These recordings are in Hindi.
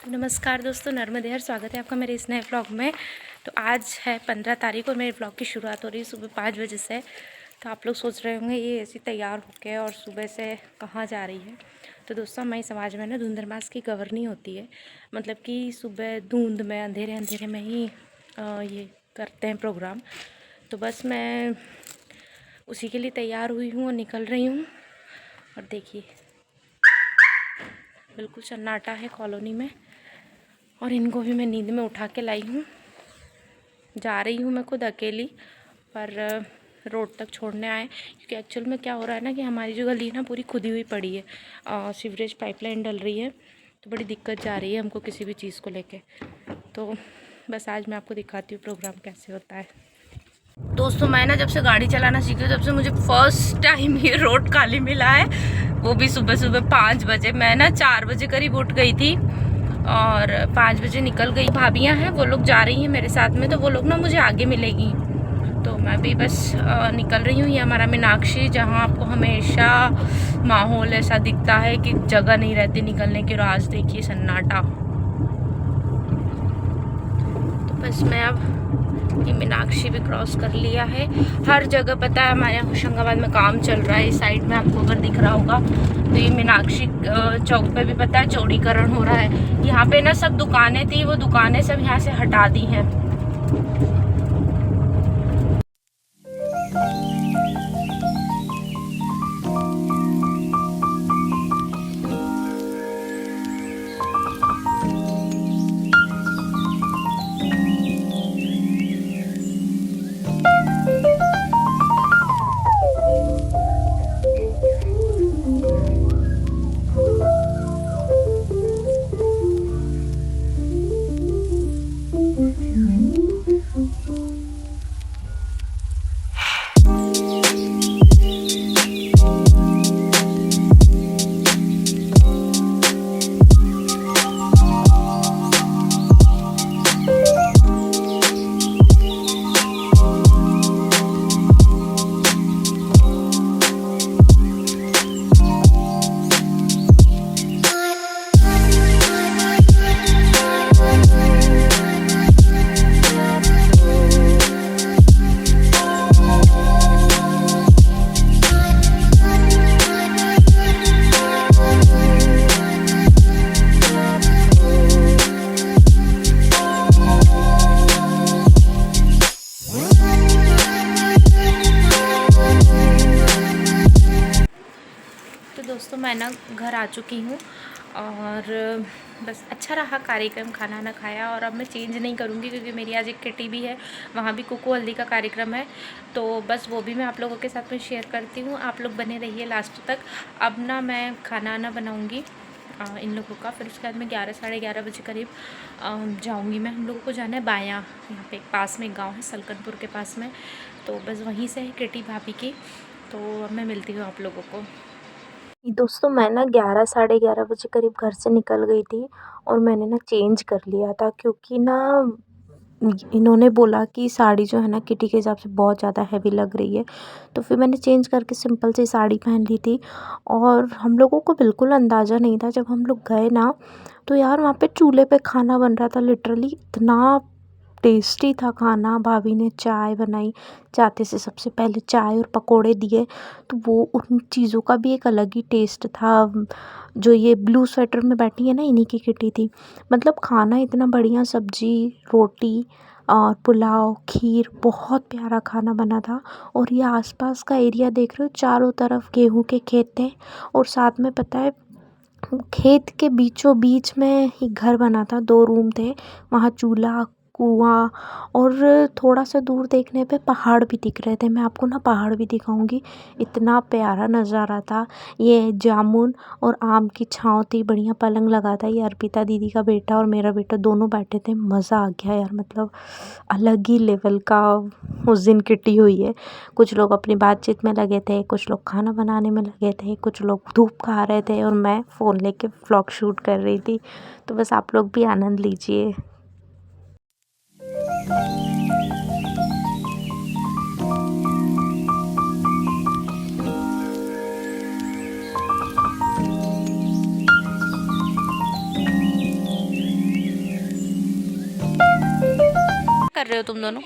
तो नमस्कार दोस्तों, नर्मदे हर स्वागत है आपका मेरे इस नए व्लॉग में। तो आज है 15 तारीख और मेरे व्लॉग की शुरुआत हो रही है सुबह 5 बजे से। तो आप लोग सोच रहे होंगे ये ऐसी तैयार होके और सुबह से कहाँ जा रही है। तो दोस्तों, हमारी समाज में ना धुंधरमास की गवर्नी होती है, मतलब कि सुबह धुंध में अंधेरे अंधेरे में ही ये करते हैं प्रोग्राम। तो बस मैं उसी के लिए तैयार हुई हूँ और निकल रही हूँ। और देखिए बिल्कुल सन्नाटा है कॉलोनी में, और इनको भी मैं नींद में उठा के लाई हूँ। जा रही हूँ मैं खुद अकेली, पर रोड तक छोड़ने आए, क्योंकि एक्चुअल में क्या हो रहा है ना कि हमारी जो गली है ना पूरी खुदी हुई पड़ी है। सीवरेज पाइपलाइन डल रही है, तो बड़ी दिक्कत जा रही है हमको किसी भी चीज़ को लेके। तो बस आज मैं आपको दिखाती हूँ प्रोग्राम कैसे होता है। दोस्तों, मैं ना जब से गाड़ी चलाना सीखी तब से मुझे फर्स्ट टाइम ये रोड खाली मिला है, वो भी सुबह सुबह 5 बजे। मैं ना 4 बजे करीब उठ गई थी और 5 बजे निकल गई। भाभियाँ हैं, वो लोग जा रही हैं मेरे साथ में, तो वो लोग ना मुझे आगे मिलेगी। तो मैं भी बस निकल रही हूँ। ये हमारा मीनाक्षी, जहाँ आपको हमेशा माहौल ऐसा दिखता है कि जगह नहीं रहती निकलने की। और आज देखिए सन्नाटा। तो बस मैं अब ये मीनाक्षी भी क्रॉस कर लिया है। हर जगह पता है हमारे यहाँ होशंगाबाद में काम चल रहा है। इस साइड में आपको अगर दिख रहा होगा तो ये मीनाक्षी चौक पे भी पता है चौड़ीकरण हो रहा है। यहाँ पे ना सब दुकानें थी, वो दुकानें सब यहाँ से हटा दी हैं। दोस्तों, मैं ना घर आ चुकी हूँ और बस अच्छा रहा कार्यक्रम। खाना ना खाया और अब मैं चेंज नहीं करूँगी, क्योंकि मेरी आज एक किटी भी है, वहाँ भी कुकू हल्दी का कार्यक्रम है। तो बस वो भी मैं आप लोगों के साथ में शेयर करती हूँ। आप लोग बने रहिए लास्ट तक। अब ना मैं खाना ना बनाऊँगी इन लोगों का, फिर उसके बाद मैं 11 साढ़े 11 बजे करीब जाऊँगी। मैं हम लोगों को जाना है बायाँ, यहाँ पे पास में एक गाँव है सलकनपुर के पास में, तो बस वहीं से है किटी भाभी की। तो अब मैं मिलती हूँ आप लोगों को। दोस्तों, मैं ना 11 साढ़े 11 बजे करीब घर से निकल गई थी और मैंने ना चेंज कर लिया था, क्योंकि ना इन्होंने बोला कि साड़ी जो है ना किटी के हिसाब से बहुत ज़्यादा हैवी लग रही है। तो फिर मैंने चेंज करके सिंपल सी साड़ी पहन ली थी। और हम लोगों को बिल्कुल अंदाज़ा नहीं था जब हम लोग गए ना, तो यार वहाँ पे चूल्हे पे खाना बन रहा था। लिटरली इतना टेस्टी था खाना। भाभी ने चाय बनाई, जाते से सबसे पहले चाय और पकोड़े दिए, तो वो उन चीज़ों का भी एक अलग ही टेस्ट था। जो ये ब्लू स्वेटर में बैठी है ना, इन्हीं की किटी थी। मतलब खाना इतना बढ़िया, सब्जी, रोटी और पुलाव, खीर, बहुत प्यारा खाना बना था। और ये आसपास का एरिया देख रहे हो, चारों तरफ गेहूं के खेत थे और साथ में पता है खेत के बीचों बीच में ही घर बना था। 2 रूम थे, वहाँ चूल्हा, कुआँ और थोड़ा सा दूर देखने पे पहाड़ भी दिख रहे थे। मैं आपको ना पहाड़ भी दिखाऊंगी, इतना प्यारा नज़ारा था। ये जामुन और आम की छाँव थी, बढ़िया पलंग लगा था। ये अर्पिता दीदी का बेटा और मेरा बेटा दोनों बैठे थे। मज़ा आ गया यार, मतलब अलग ही लेवल का उस दिन किटी हुई है। कुछ लोग अपनी बातचीत में लगे थे, कुछ लोग खाना बनाने में लगे थे, कुछ लोग धूप खा रहे थे और मैं फ़ोन लेके व्लॉग शूट कर रही थी। तो बस आप लोग भी आनंद लीजिए। हो तुम दोनों?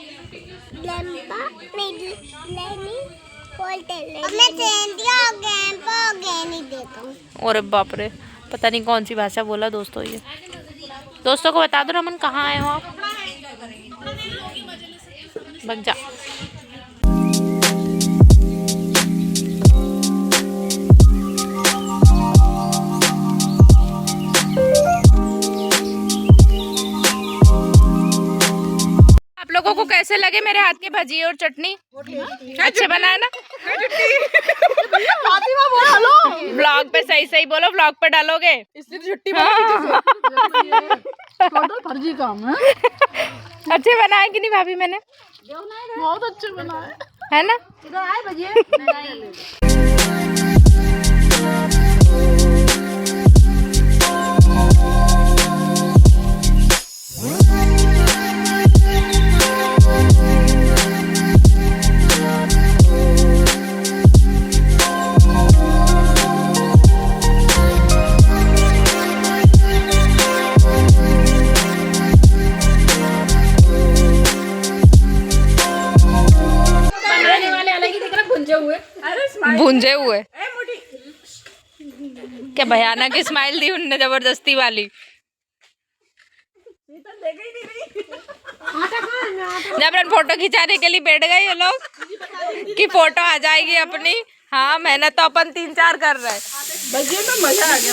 अरे बाप रे, पता नहीं कौन सी भाषा बोला दोस्तों ये। दोस्तों को बता दो रमन कहाँ आए हो आप? बग जा। आप लोगों को कैसे लगे मेरे हाथ के भजिए और चटनी? अच्छे बनाए ना? ब्लॉग पे सही सही बोलो, ब्लॉग पे डालोगे? फर्जी काम है। अच्छे बनाए कि नहीं भाभी? मैंने बहुत अच्छे बनाए है ना? इधर आए भजिए। भूंजे हुए क्या भयानक स्माइल दी उनने, जबरदस्ती वाली। जबरन फोटो खिंचाने के लिए बैठ गए ये लोग कि फोटो आ जाएगी अपनी। हाँ, मेहनत तो अपन 3-4 कर रहे हैं। भजिए में मजा आ गया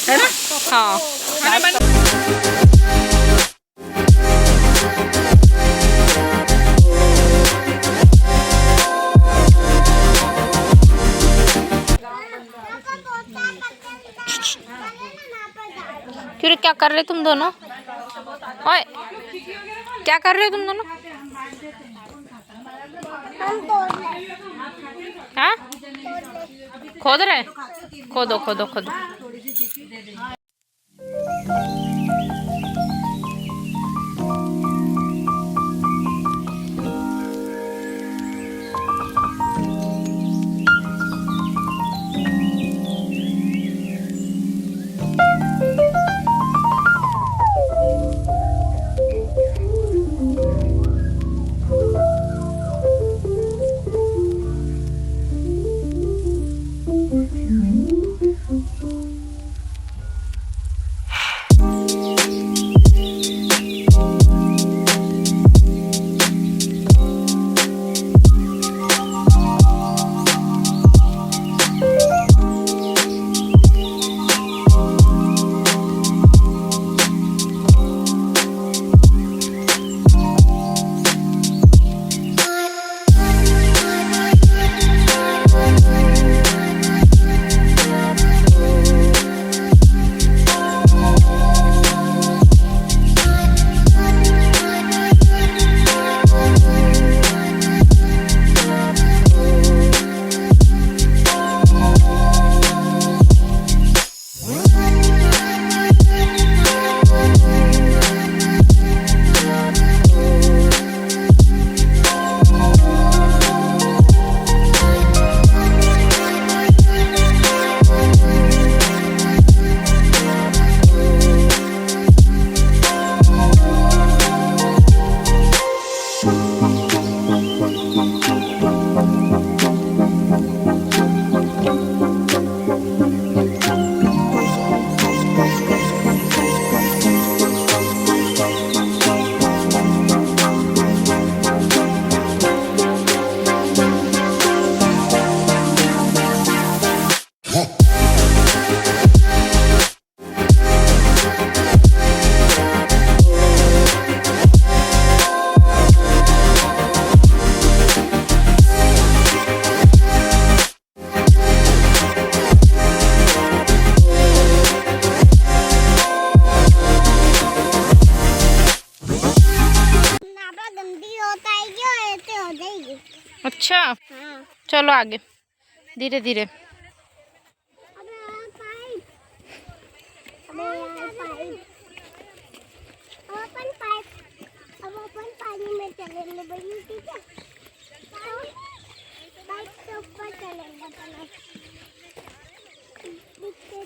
है ना? हाँ, क्यों क्या कर रहे तुम दोनों? ओए, क्या कर रहे हो तुम दोनों? हाँ, खोद रहे? खोदो खोदो खोदो। अच्छा, चलो आगे धीरे धीरे। अब अपन पानी में चलेंगे भाई, ठीक है? बाइक के ऊपर चलेंगे चलो।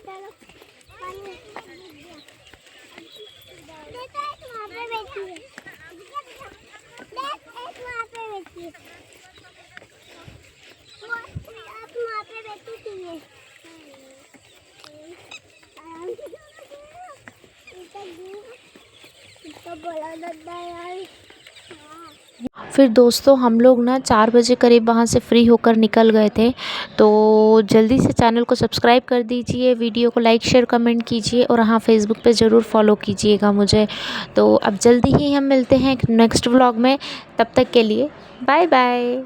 चलो पानी वहाँ पे बैठी है। बोला दादा यार। फिर दोस्तों हम लोग ना 4 बजे करीब वहाँ से फ्री होकर निकल गए थे। तो जल्दी से चैनल को सब्सक्राइब कर दीजिए, वीडियो को लाइक शेयर कमेंट कीजिए और हाँ फेसबुक पे ज़रूर फॉलो कीजिएगा मुझे। तो अब जल्दी ही हम मिलते हैं एक नेक्स्ट व्लॉग में, तब तक के लिए बाय बाय।